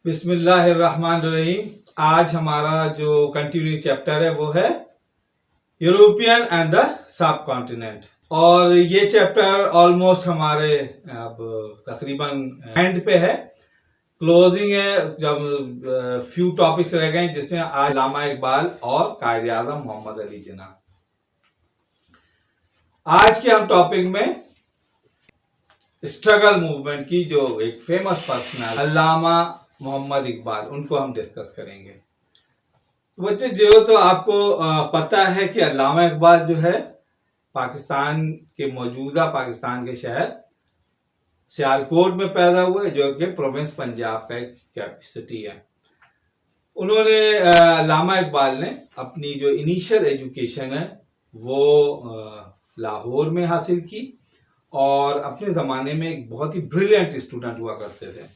बिस्मिल्लाहिर्रहमानिर्रहीम। आज हमारा जो कंटिन्यू चैप्टर है वो है European and the sub continent. और ये चैप्टर ऑलमोस्ट हमारे अब तकरीबन एंड पे है, क्लोजिंग है। जब फ्यू टॉपिक्स रह गए जिसमें आज अल्लामा इकबाल और कायद आज़म मोहम्मद अली जिन्ना। आज के हम टॉपिक में स्ट्रगल मूवमेंट की जो एक फेमस पर्सनल अल्लामा मोहम्मद इकबाल, उनको हम डिस्कस करेंगे। बच्चे जो तो आपको पता है कि अल्लामा इकबाल जो है पाकिस्तान के मौजूदा पाकिस्तान के शहर सियालकोट में पैदा हुए, जो कि प्रोविंस पंजाब का एक सिटी है। उन्होंने अल्लामा इकबाल ने अपनी जो इनिशियल एजुकेशन है वो लाहौर में हासिल की और अपने ज़माने में एक बहुत ही ब्रिलियंट स्टूडेंट हुआ करते थे।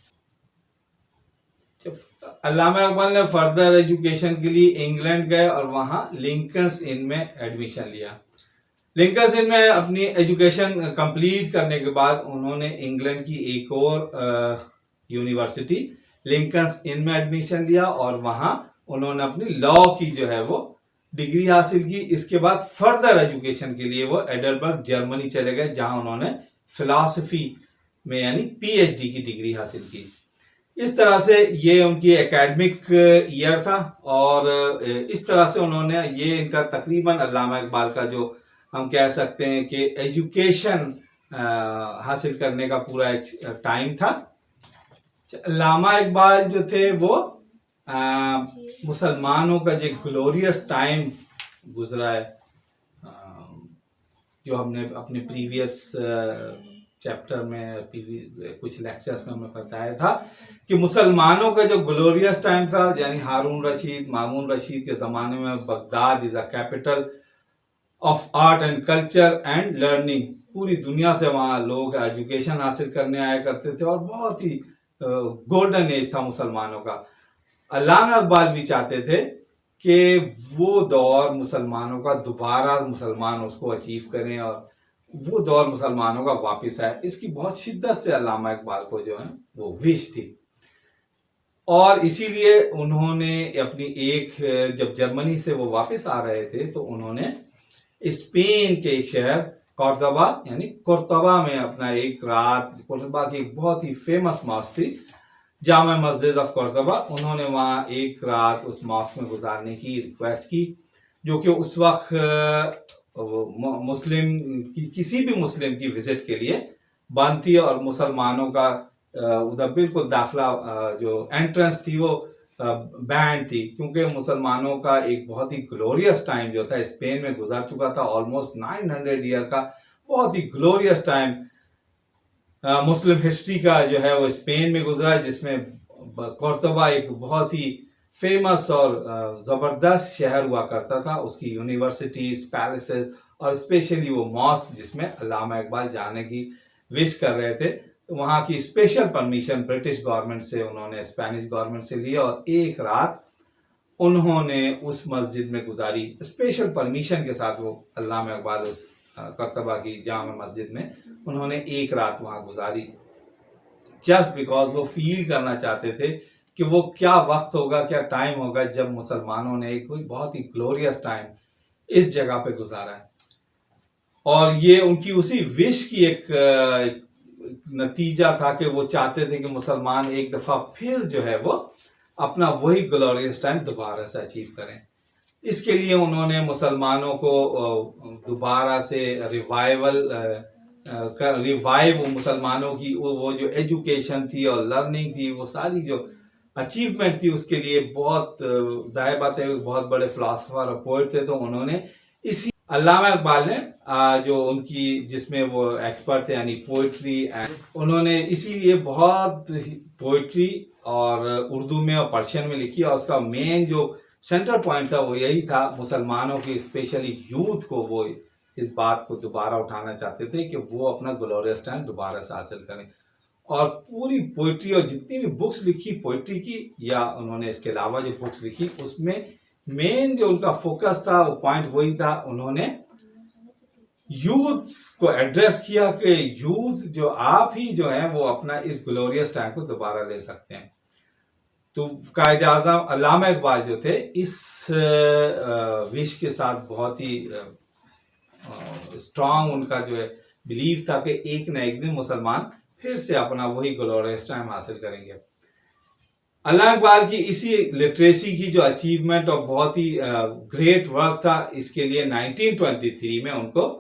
अल्लामा इकबाल ने फर्दर एजुकेशन के लिए इंग्लैंड गए और वहाँ लिंकन्स इन में एडमिशन लिया। लिंकन्स इन में अपनी एजुकेशन कंप्लीट करने के बाद उन्होंने इंग्लैंड की एक और यूनिवर्सिटी लिंकन्स इन में एडमिशन लिया और वहाँ उन्होंने अपनी लॉ की जो है वो डिग्री हासिल की। इसके बाद फर्दर एजुकेशन के लिए वो एडिनबर्ग जर्मनी चले गए, जहाँ उन्होंने फिलॉसफी में यानी पीएचडी की डिग्री हासिल की। इस तरह से ये उनकी एकेडमिक ईयर था और इस तरह से उन्होंने ये इनका तकरीबन अल्लामा इकबाल का जो हम कह सकते हैं कि एजुकेशन हासिल करने का पूरा एक टाइम था। अल्लामा इकबाल जो थे वो मुसलमानों का जो ग्लोरियस टाइम गुजरा है, जो हमने अपने प्रीवियस चैप्टर में कुछ लेक्चर्स में हमें बताया था कि मुसलमानों का जो ग्लोरियस टाइम था, यानी हारून रशीद, मामून रशीद के ज़माने में Baghdad is a capital of art and culture and learning. पूरी दुनिया से वहाँ लोग एजुकेशन हासिल करने आया करते थे और बहुत ही गोल्डन एज था मुसलमानों का। अल्लामा इकबाल भी चाहते थे कि वो दौर मुसलमानों का दोबारा मुसलमान उसको अचीव करें और वो दौर मुसलमानों का वापस आए। इसकी बहुत शिद्दत से अल्लामा इकबाल को जो है वो विश थी और इसीलिए उन्होंने अपनी जब जर्मनी से वो वापस आ रहे थे तो उन्होंने स्पेन के एक शहर कॉर्दोबा यानी कुर्तबा में अपना एक रात, कुर्तबा की एक बहुत ही फेमस मॉस्क थी जामा मस्जिद ऑफ कुर्तबा, उन्होंने वहाँ एक रात उस मॉस्क में गुजारने की रिक्वेस्ट की, जो कि उस वक्त मुस्लिम किसी भी मुस्लिम की विजिट के लिए बंद थी और मुसलमानों का उधर बिल्कुल दाखिला जो एंट्रेंस थी वो बैन थी, क्योंकि मुसलमानों का एक बहुत ही ग्लोरियस टाइम जो था स्पेन में गुजर चुका था। ऑलमोस्ट 900 ईयर का बहुत ही ग्लोरियस टाइम मुस्लिम हिस्ट्री का जो है वो स्पेन में गुजरा, जिसमें कुर्तबा एक बहुत ही फेमस और ज़बरदस्त शहर हुआ करता था। उसकी यूनिवर्सिटीज, पैलेसेस और स्पेशली वो मॉस्क जिसमें अल्लामा इकबाल जाने की विश कर रहे थे, वहाँ की स्पेशल परमिशन ब्रिटिश गवर्नमेंट से उन्होंने स्पेनिश गवर्नमेंट से लिया और एक रात उन्होंने उस मस्जिद में गुजारी। स्पेशल परमिशन के साथ वो अल्लामा इकबाल उस कुर्तबा की जामा मस्जिद में उन्होंने एक रात वहाँ गुजारी, जस्ट बिकॉज वो फील करना चाहते थे कि वो क्या वक्त होगा, क्या टाइम होगा जब मुसलमानों ने कोई बहुत ही ग्लोरियस टाइम इस जगह पे गुजारा है। और ये उनकी उसी विश की एक नतीजा था कि वो चाहते थे कि मुसलमान एक दफ़ा फिर जो है वो अपना वही ग्लोरियस टाइम दोबारा से अचीव करें। इसके लिए उन्होंने मुसलमानों को दोबारा से रिवाइव मुसलमानों की वो जो एजुकेशन थी और लर्निंग थी, वो सारी जो अचीवमेंट थी, उसके लिए बहुत जाहिर बात है बहुत बड़े फिलोसफर और पोइट थे। तो उन्होंने इसी अल्लामा इकबाल ने जो उनकी जिसमें वो एक्सपर्ट थे यानी पोइट्री, उन्होंने इसीलिए बहुत पोइट्री और उर्दू में और पर्शियन में लिखी और उसका मेन जो सेंटर पॉइंट था वो यही था, मुसलमानों के स्पेशली यूथ को वो इस बात को दोबारा उठाना चाहते थे कि वो अपना ग्लोरियस टाइम दोबारा से हासिल करें। और पूरी पोइट्री और जितनी भी बुक्स लिखी पोइट्री की या उन्होंने इसके अलावा जो बुक्स लिखी, उसमें मेन जो उनका फोकस था वो पॉइंट वही था, उन्होंने यूथ को एड्रेस किया कि यूथ जो आप ही जो है वो अपना इस ग्लोरियस टाइम को दोबारा ले सकते हैं। तो कायदे आज़म अल्लामा इकबाल जो थे इस विश के साथ बहुत ही स्ट्रांग उनका जो है बिलीव था कि एक न एक दिन मुसलमान फिर से अपना वही ग्लोरियस टाइम हासिल करेंगे। अल्लामा इकबाल की इसी लिटरेसी की जो अचीवमेंट और बहुत ही ग्रेट वर्क था, इसके लिए 1923 में उनको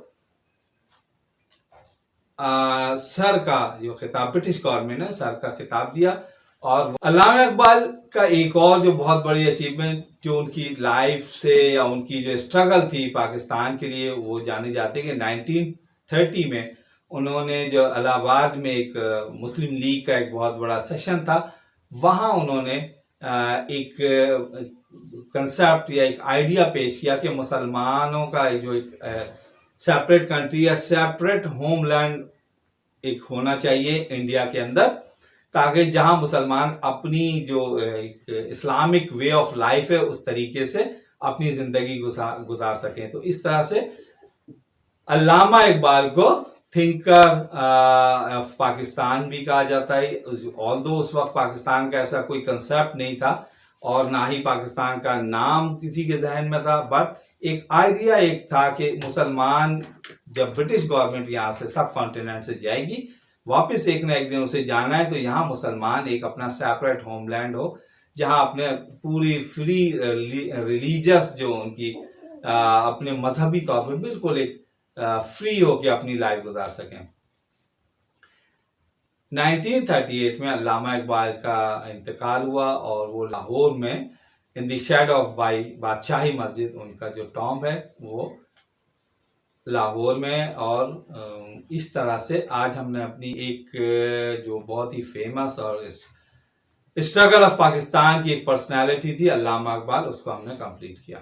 सर का जो खिताब ब्रिटिश गवर्नमेंट ने सर का खिताब दिया। और अल्लामा इकबाल का एक और जो बहुत बड़ी अचीवमेंट जो उनकी लाइफ से या उनकी जो स्ट्रगल थी पाकिस्तान के लिए वो जानी जाती है कि 1930 में उन्होंने जो इलाहाबाद में एक मुस्लिम लीग का एक बहुत बड़ा सेशन था, वहाँ उन्होंने एक कंसेप्ट या एक आइडिया पेश किया कि मुसलमानों का जो एक सेपरेट कंट्री या सेपरेट होमलैंड एक होना चाहिए इंडिया के अंदर, ताकि जहां मुसलमान अपनी जो इस्लामिक वे ऑफ लाइफ है उस तरीके से अपनी ज़िंदगी गुजार सकें। तो इस तरह से अल्लामा इकबाल को थिंकर ऑफ पाकिस्तान भी कहा जाता है। ऑल्दो उस वक्त पाकिस्तान का ऐसा कोई कंसेप्ट नहीं था और ना ही पाकिस्तान का नाम किसी के जहन में था, बट एक आइडिया एक था कि मुसलमान जब ब्रिटिश गवर्नमेंट यहाँ से सब कॉन्टिनेंट से जाएगी वापस एक ना एक दिन उसे जाना है, तो यहाँ मुसलमान एक अपना सेपरेट होमलैंड हो जहाँ अपने पूरी फ्री रिलीजियस जो उनकी अपने मजहबी तौर पर बिल्कुल एक फ्री हो के अपनी लाइफ गुजार सकें। 1938 में अल्लामा इकबाल का इंतकाल हुआ और वो लाहौर में इन द शेड ऑफ बादशाही मस्जिद, उनका जो टॉम्ब है वो लाहौर में। और इस तरह से आज हमने अपनी एक जो बहुत ही फेमस और स्ट्रगल ऑफ पाकिस्तान की एक पर्सनालिटी थी अल्लामा इकबाल, उसको हमने कंप्लीट किया।